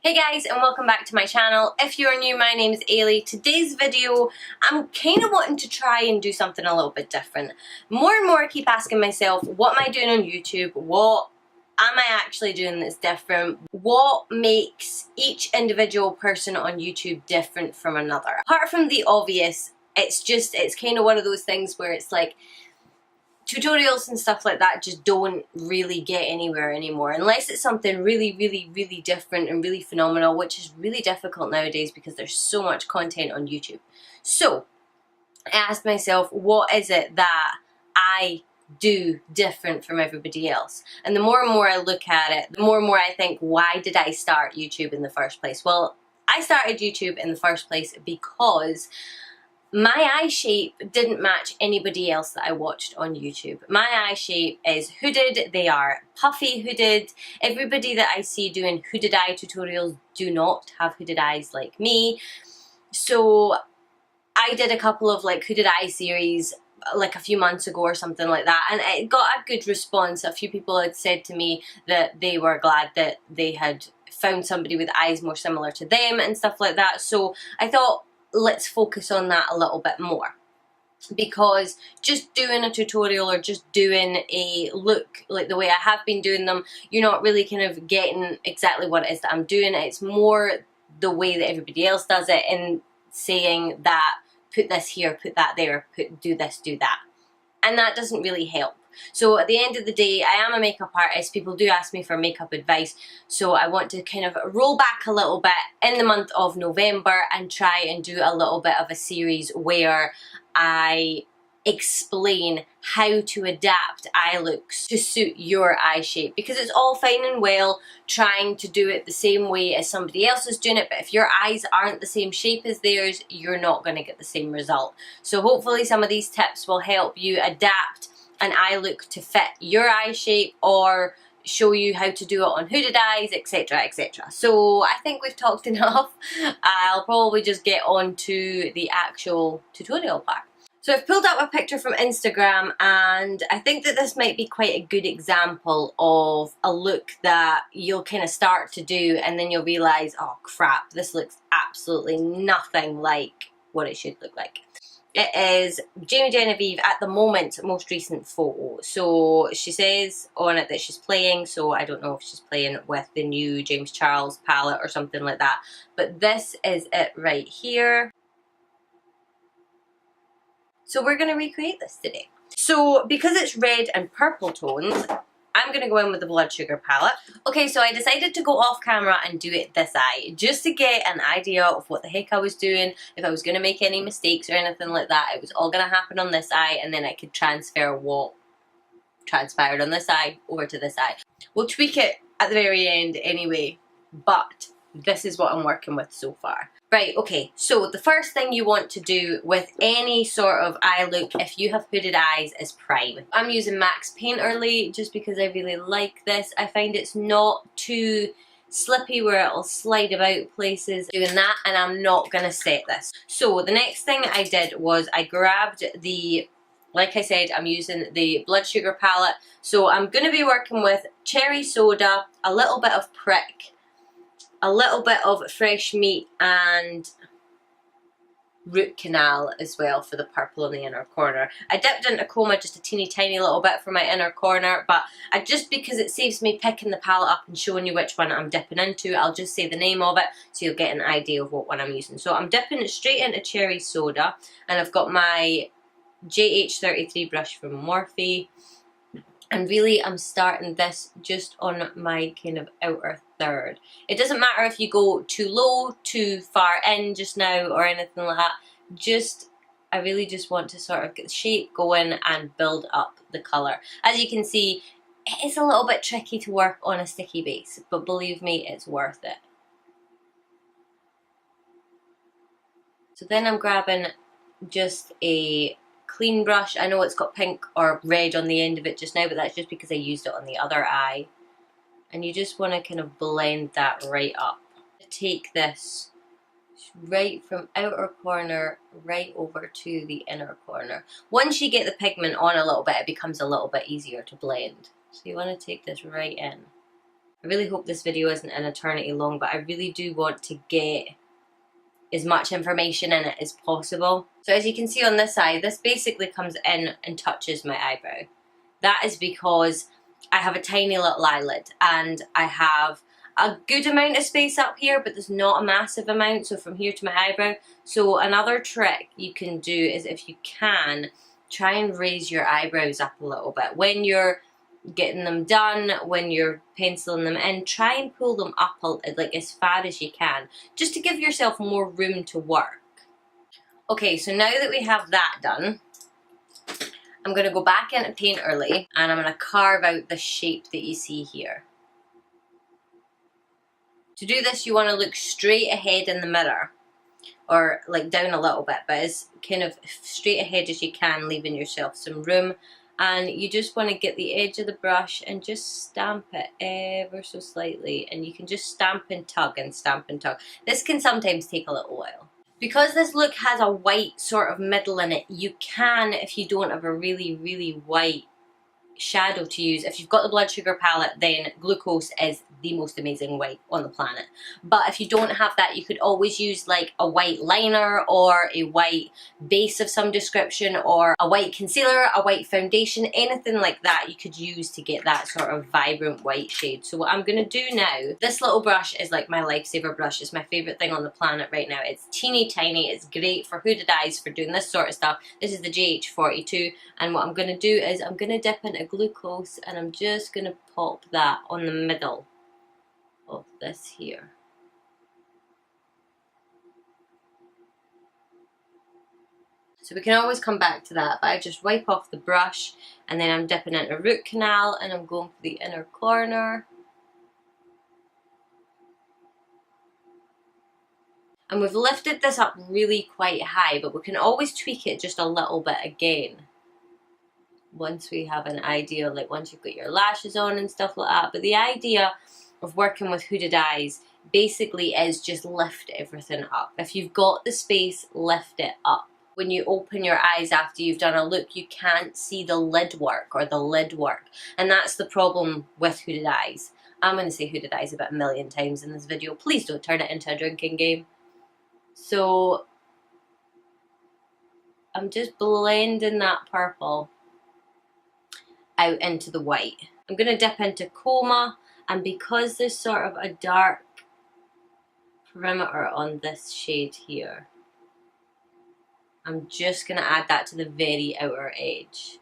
Hey guys, and welcome back to my channel. If you're new, my name is Ailey. Today's video, I'm kind of wanting to try and do something a little bit different. More and more I keep asking myself, what am I doing on YouTube? What am I actually doing that's different? What makes each individual person on YouTube different from another? Apart from the obvious, it's kind of one of those things where it's like, tutorials and stuff like that just don't really get anywhere anymore unless it's something really different and really phenomenal, which is really difficult nowadays because there's so much content on YouTube. So I asked myself, what is it that I do different from everybody else? And the more and more I look at it, the more and more I think, why did I start YouTube in the first place? Well, I started YouTube in the first place because my eye shape didn't match anybody else that I watched on YouTube. My eye shape is hooded, they are puffy hooded. Everybody that I see doing hooded eye tutorials do not have hooded eyes like me. So I did a couple of like hooded eye series like a few months ago or something like that, and it got a good response. A few people had said to me that they were glad that they had found somebody with eyes more similar to them and stuff like that. So I thought, let's focus on that a little bit more, because just doing a tutorial or just doing a look like the way I have been doing them, you're not really kind of getting exactly what it is that I'm doing. It's more the way that everybody else does it, and saying that put this here, put that there, do this, do that, and that doesn't really help. So at the end of the day, I am a makeup artist. People do ask me for makeup advice, so I want to kind of roll back a little bit in the month of November and try and do a little bit of a series where I explain how to adapt eye looks to suit your eye shape, because it's all fine and well trying to do it the same way as somebody else is doing it, but if your eyes aren't the same shape as theirs, you're not going to get the same result. So hopefully some of these tips will help you adapt an eye look to fit your eye shape, or show you how to do it on hooded eyes, etc, etc. So I think we've talked enough. I'll probably just get on to the actual tutorial part. So I've pulled up a picture from Instagram, and I think that this might be quite a good example of a look that you'll kind of start to do and then you'll realise, oh crap, this looks absolutely nothing like what it should look like. It is Jamie Genevieve at the moment, most recent photo. So she says on it that she's playing, so I don't know if she's playing with the new James Charles palette or something like that. But this is it right here. So we're going to recreate this today. So because it's red and purple tones, I'm going to go in with the Blood Sugar palette. Okay, so I decided to go off camera and do it this eye, just to get an idea of what the heck I was doing, if I was going to make any mistakes or anything like that. It was all going to happen on this eye, and then I could transfer what transpired on this eye over to this eye. We'll tweak it at the very end anyway, but this is what I'm working with so far. Right, okay, so the first thing you want to do with any sort of eye look, if you have hooded eyes, is prime. I'm using MAC's Painterly just because I really like this. I find it's not too slippy where it'll slide about places doing that, and I'm not going to set this. So the next thing I did was I grabbed the, like I said, I'm using the Blood Sugar palette. So I'm going to be working with Cherry Soda, a little bit of Prick, a little bit of Fresh Meat, and Root Canal as well for the purple in the inner corner. I dipped into Coma just a teeny tiny little bit for my inner corner, but just because it saves me picking the palette up and showing you which one I'm dipping into, I'll just say the name of it so you'll get an idea of what one I'm using. So I'm dipping it straight into Cherry Soda, and I've got my JH33 brush from Morphe. And really, I'm starting this just on my kind of outer third. It doesn't matter if you go too low, too far in just now, or anything like that. I really just want to sort of get the shape going and build up the colour. As you can see, it is a little bit tricky to work on a sticky base, but believe me, it's worth it. So then I'm grabbing just a clean brush. I know it's got pink or red on the end of it just now, but that's just because I used it on the other eye. And you just want to kind of blend that right up. Take this right from outer corner right over to the inner corner. Once you get the pigment on a little bit, it becomes a little bit easier to blend. So you want to take this right in. I really hope this video isn't an eternity long, but I really do want to get as much information in it as possible. So as you can see on this side, this basically comes in and touches my eyebrow. That is because I have a tiny little eyelid and I have a good amount of space up here, but there's not a massive amount, so from here to my eyebrow. So another trick you can do is, if you can, try and raise your eyebrows up a little bit. When you're getting them done, when you're penciling them in, try and pull them up like as far as you can, just to give yourself more room to work. Okay, so now that we have that done, I'm going to go back into Painterly and I'm going to carve out the shape that you see here. To do this, you want to look straight ahead in the mirror, or like down a little bit, but as kind of straight ahead as you can, leaving yourself some room. And you just want to get the edge of the brush and just stamp it ever so slightly, and you can just stamp and tug and stamp and tug. This can sometimes take a little while. Because this look has a white sort of middle in it, you can, if you don't have a really white shadow to use, if you've got the blood sugar palette, then glucose is the most amazing white on the planet. But if you don't have that, you could always use like a white liner or a white base of some description, or a white concealer, a white foundation, anything like that you could use to get that sort of vibrant white shade. So what I'm going to do now, this little brush is like my lifesaver brush. It's my favourite thing on the planet right now. It's teeny tiny, it's great for hooded eyes, for doing this sort of stuff. This is the GH42, and what I'm going to do is I'm going to dip into glucose and I'm just going to pop that on the middle of this here. So we can always come back to that, but I just wipe off the brush and then I'm dipping into root canal and I'm going for the inner corner. And we've lifted this up really quite high, but we can always tweak it just a little bit again once we have an idea, like once you've got your lashes on and stuff like that. But the idea of working with hooded eyes basically is just lift everything up. If you've got the space, lift it up. When you open your eyes after you've done a look, you can't see the lid work or the lid work, and that's the problem with hooded eyes. I'm going to say hooded eyes about a million times in this video. Please don't turn it into a drinking game. So I'm just blending that purple out into the white. I'm going to dip into Coma, and because there's sort of a dark perimeter on this shade here, I'm just going to add that to the very outer edge.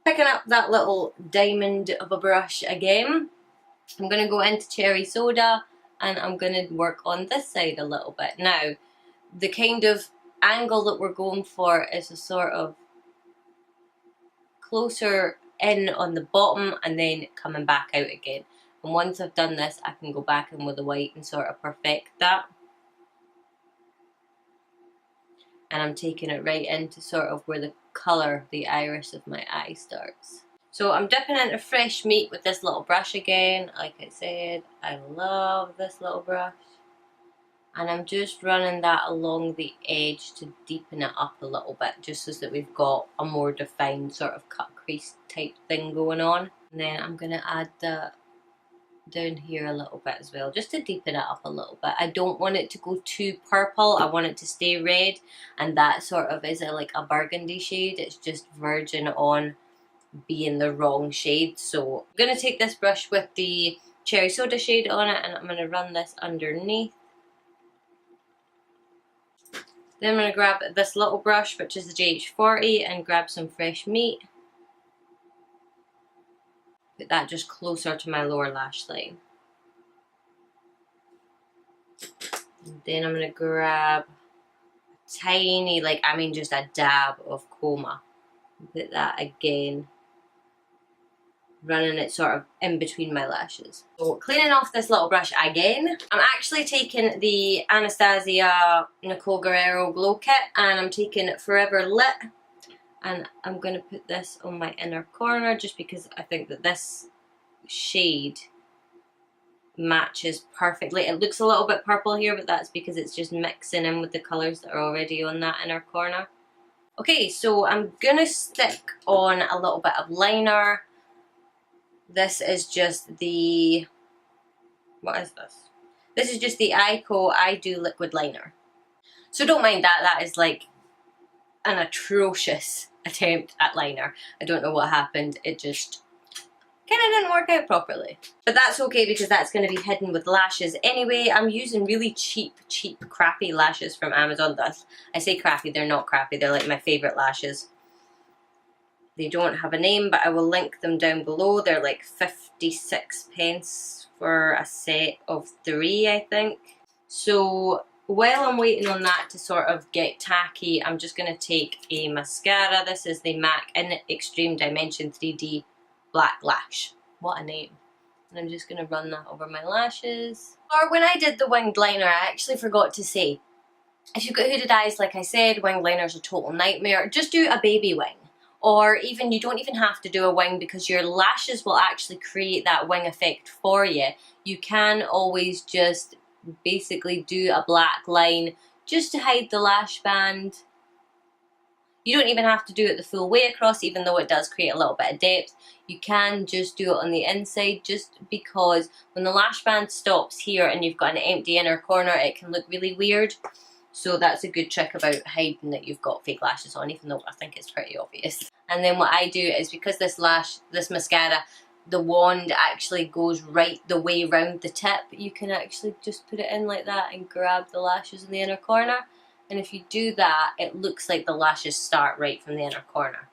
Picking up that little diamond of a brush again, I'm going to go into Cherry Soda and I'm going to work on this side a little bit. Now, the kind of angle that we're going for is a sort of closer in on the bottom and then coming back out again. And once I've done this, I can go back in with the white and sort of perfect that. And I'm taking it right into sort of where the colour, the iris of my eye starts. So I'm dipping into fresh meat with this little brush again. Like I said, I love this little brush. And I'm just running that along the edge to deepen it up a little bit, just so that we've got a more defined sort of cut crease type thing going on. And then I'm going to add that down here a little bit as well, just to deepen it up a little bit. I don't want it to go too purple, I want it to stay red, and that sort of is like a burgundy shade. It's just verging on being the wrong shade. So I'm going to take this brush with the Cherry Soda shade on it and I'm going to run this underneath. Then I'm going to grab this little brush, which is the GH40, and grab some fresh meat. Put that just closer to my lower lash line. And then I'm going to grab a tiny, just a dab of Coma. Put that again, running it sort of in between my lashes. So cleaning off this little brush again, I'm actually taking the Anastasia Nicole Guerrero Glow Kit and I'm taking Forever Lit. And I'm going to put this on my inner corner just because I think that this shade matches perfectly. It looks a little bit purple here, but that's because it's just mixing in with the colours that are already on that inner corner. Okay, so I'm going to stick on a little bit of liner. This is just the What is this? This is just the I Do liquid liner. So don't mind that, that is like an atrocious attempt at liner. I don't know what happened, it just kind of didn't work out properly. But that's okay because that's going to be hidden with lashes anyway. I'm using really cheap, crappy lashes from Amazon. I say crappy, they're not crappy, they're like my favourite lashes. They don't have a name, but I will link them down below. They're like 56 pence for a set of 3, I think. So while I'm waiting on that to sort of get tacky, I'm just going to take a mascara. This is the MAC in Extreme Dimension 3D Black Lash. What a name. And I'm just going to run that over my lashes. Or when I did the winged liner, I actually forgot to say, if you've got hooded eyes, like I said, winged liner's a total nightmare. Just do a baby wing. Or even, you don't even have to do a wing because your lashes will actually create that wing effect for you. You can always just basically do a black line just to hide the lash band. You don't even have to do it the full way across, even though it does create a little bit of depth. You can just do it on the inside just because when the lash band stops here and you've got an empty inner corner, it can look really weird. So that's a good trick about hiding that you've got fake lashes on, even though I think it's pretty obvious. And then what I do is, because this mascara, the wand actually goes right the way round the tip, you can actually just put it in like that and grab the lashes in the inner corner. And if you do that, it looks like the lashes start right from the inner corner.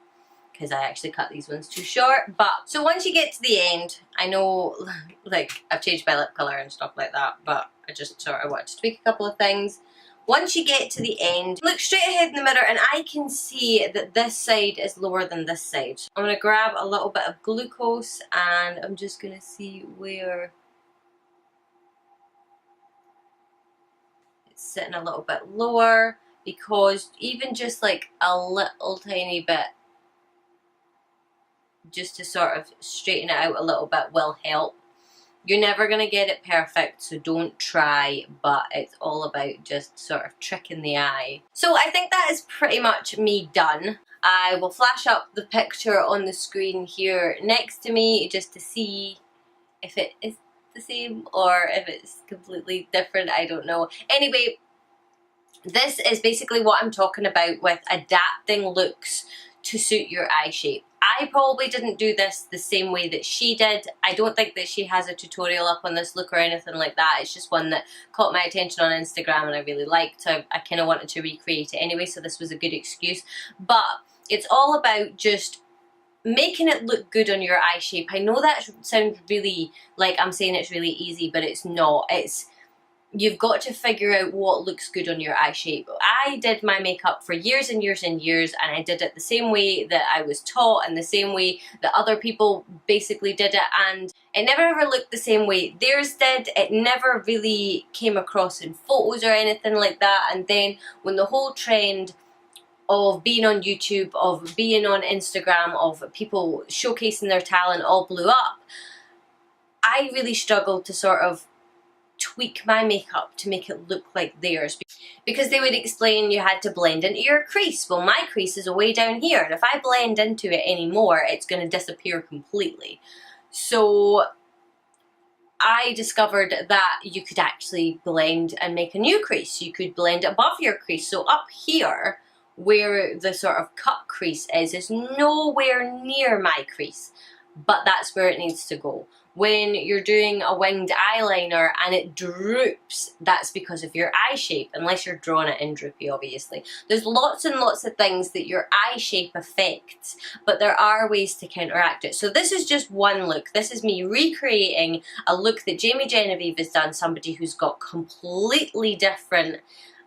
Because I actually cut these ones too short. But, so once you get to the end, I know, like, I've changed my lip colour and stuff like that, but I just sort of wanted to tweak a couple of things. Once you get to the end, look straight ahead in the mirror and I can see that this side is lower than this side. I'm going to grab a little bit of glucose and I'm just going to see where it's sitting a little bit lower, because even just like a little tiny bit, just to sort of straighten it out a little bit, will help. You're never going to get it perfect, so don't try, but it's all about just sort of tricking the eye. So I think that is pretty much me done. I will flash up the picture on the screen here next to me just to see if it is the same or if it's completely different, I don't know. Anyway, this is basically what I'm talking about with adapting looks to suit your eye shape. I probably didn't do this the same way that she did. I don't think that she has a tutorial up on this look or anything like that. It's just one that caught my attention on Instagram and I really liked, so I kind of wanted to recreate it anyway, so this was a good excuse. But it's all about just making it look good on your eye shape. I know that sounds really like I'm saying it's really easy, but it's not. You've got to figure out what looks good on your eye shape. I did my makeup for years and years and years, and I did it the same way that I was taught and the same way that other people basically did it, and it never ever looked the same way theirs did. It never really came across in photos or anything like that. And then when the whole trend of being on YouTube, of being on Instagram, of people showcasing their talent all blew up, I really struggled to sort of tweak my makeup to make it look like theirs, because they would explain you had to blend into your crease. Well, my crease is way down here, and if I blend into it anymore, it's going to disappear completely. So I discovered that you could actually blend and make a new crease. You could blend above your crease. So up here, where the sort of cut crease is nowhere near my crease, but that's where it needs to go. When you're doing a winged eyeliner and it droops, that's because of your eye shape, unless you're drawing it in droopy, obviously. There's lots and lots of things that your eye shape affects, but there are ways to counteract it. So this is just one look. This is me recreating a look that Genevieve has done, somebody who's got completely different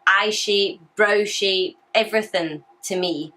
eye shape, brow shape, everything to me.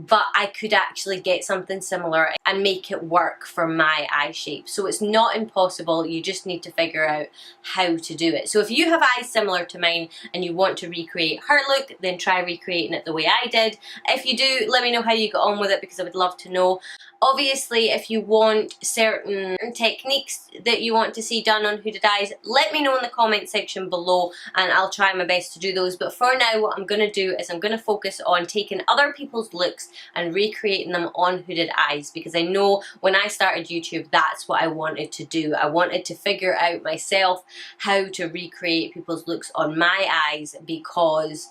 But I could actually get something similar and make it work for my eye shape. So it's not impossible, you just need to figure out how to do it. So if you have eyes similar to mine and you want to recreate her look, then try recreating it the way I did. If you do, let me know how you got on with it, because I would love to know. Obviously, if you want certain techniques that you want to see done on hooded eyes, let me know in the comment section below and I'll try my best to do those. But for now, what I'm going to do is I'm going to focus on taking other people's looks looks and recreating them on hooded eyes, because I know when I started YouTube that's what I wanted to do. I wanted to figure out myself how to recreate people's looks on my eyes, because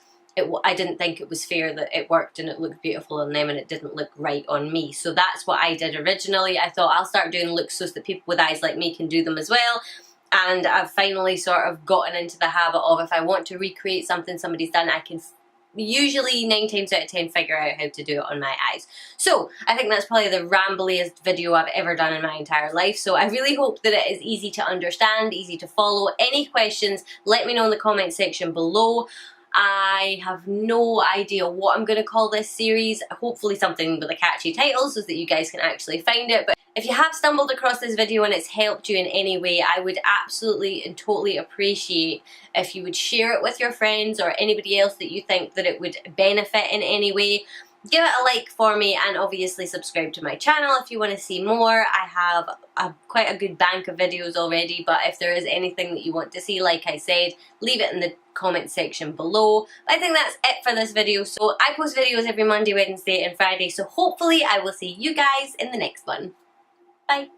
I didn't think it was fair that it worked and it looked beautiful on them and it didn't look right on me. So that's what I did originally. I thought I'll start doing looks so that people with eyes like me can do them as well. And I've finally sort of gotten into the habit of, if I want to recreate something somebody's done, I can usually 9 times out of 10 figure out how to do it on my eyes. So I think that's probably the rambliest video I've ever done in my entire life. So I really hope that it is easy to understand, easy to follow. Any questions, let me know in the comment section below. I have no idea what I'm going to call this series. Hopefully something with a catchy title so that you guys can actually find it. But if you have stumbled across this video and it's helped you in any way, I would absolutely and totally appreciate if you would share it with your friends or anybody else that you think that it would benefit in any way. Give it a like for me, and obviously subscribe to my channel if you want to see more. I have quite a good bank of videos already, but if there is anything that you want to see, like I said, leave it in the comment section below. I think that's it for this video. So I post videos every Monday, Wednesday and Friday, so hopefully I will see you guys in the next one. Bye.